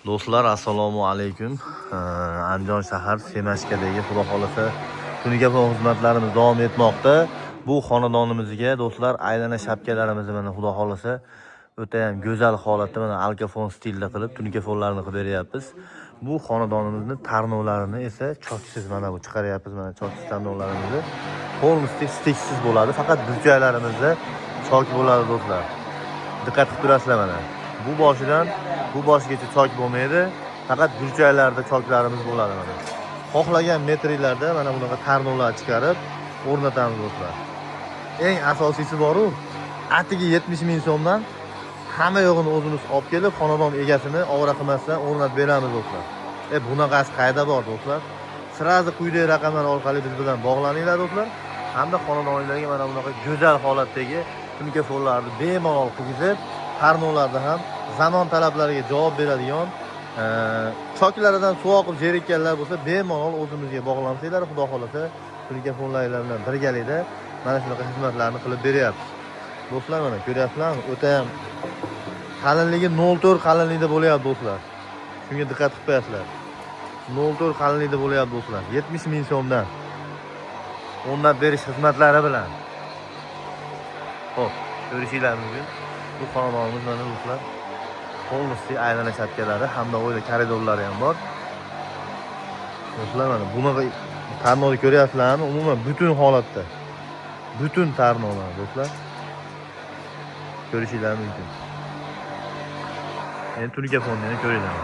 Do'stlar, assalomu alaykum. Andijon shahar Semashkadagi xudo xolasa tuniga xizmatlarimiz davom etmoqda. Bu xonadonimizga do'stlar aylana shapkalarimizni mana xudo xolasa o'ta ham go'zal holatda mana alkafon stilda qilib tunikafonlarni qilib beryapmiz. Bu xonadonimizni tarnovlarini esa choksiz mana bu chiqaryapmiz. Mana choksiz tarnovlarimizni polностью stiksiz bo'ladi. Faqat burchaklarimizda chok bo'ladi do'stlar. Diqqat qilib turasizlar mana. Bu boshidan bu boshigacha chok bo'lmaydi. Faqat burchaklarda choklarimiz bo'ladi mana. Xohlagan metrlarda mana bunaqa tarnovlar chiqarib o'rnatamiz do'stlar. Eng asosiysi bor-u, atigi 70 ming so'mdan hamma yo'g'ini o'zimiz olib kelib, xonadon egasini ovora qilmasdan o'rnatib beramiz do'stlar. Bunaqasi qayda bor do'stlar? Sirazi quyidagi raqamlar orqali biz bilan bog'laninglar do'stlar. Hamda xonadonlarga mana bunaqa go'zal holatdagi tunikafonlarni bemalol qilib, tarnovlarda ham zamon talablariga javob beradigan choklaridan suv oqib jerikkanlar bo'lsa bemalol o'zimizga bog'lansanglar, xudo xolasa tunikafonlar bilan birgalikda mana shunaqa xizmatlarni qilib beryapmiz. Do'stlar, mana ko'ryapsizlarmi? O'ta ham qalinligi 0.4 qalinlikda bo'lyapti do'stlar. Shunga diqqat qilib qo'yasizlar. 0.4 qalinlikda bo'lyapti do'stlar. 70 ming so'mdan o'rnab berish xizmatlari bilan. Xo'p, ko'rishinglar mumkin. Bu xonadonimiz mana do'stlar. Polностью aylana shapkalari hamda o'yda koridorlari ham bor. Do'stlar, mana bunaqa tarnovni ko'ryapsizlarmi? Umuman butun holatda. Butun tarnovlar do'stlar. Ko'rishinglar mumkin. Endi tunikafonni ko'ringlar.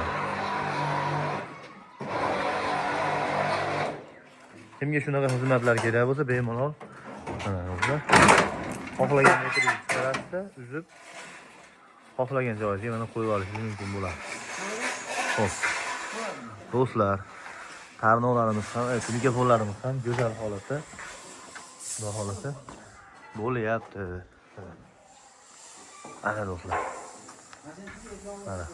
Kimga shunaqa xizmatlar kerak bo'lsa, bemalol mana do'stlar. Xohlagan metrni chiqarasiz, uzib xohlagan joyiga mana qo'yib olishingiz mumkin bo'ladi. Xo'p. Do'stlar, tarnovlarimiz ham, tunikafonlarimiz ham go'zal holatda. Xudo xolasa bo'lyapti. Ana do'stlar. Mana.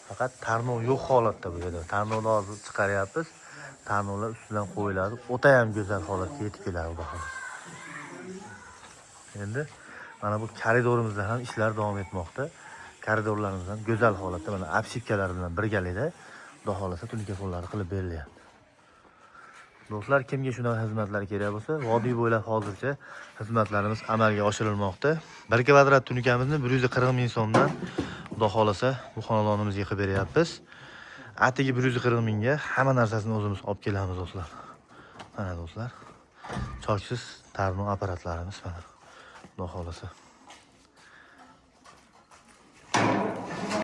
Faqat tarnov yo'q holatda bu yerda. Tarnovni hozir chiqaryapmiz. Tarnovlar ustidan qo'yiladi. O'ta ham go'zal holatga yetib keladi xudo xolasa. Endi mana bu koridorimizda ham ishlar davom etmoqda. Koridorlarimiz ham go'zal holatda mana apshipkalar bilan birgalikda xudo xolasa tunikafonlarni qilib berilyapti. Do'stlar, kimga shunaqa xizmatlar kerak bo'lsa, vodiy bo'ylab hozircha xizmatlarimiz amalga oshirilmoqda. 1 kvadrat tunikamizni 140 ming so'mdan xudo xolasa bu xonadonimizga qilib beryapmiz. Atigi 140 mingga hamma narsasini o'zimiz olib kelamiz do'stlar. Mana do'stlar, choksiz tarnov apparatlarimiz mana. Xudo xolasa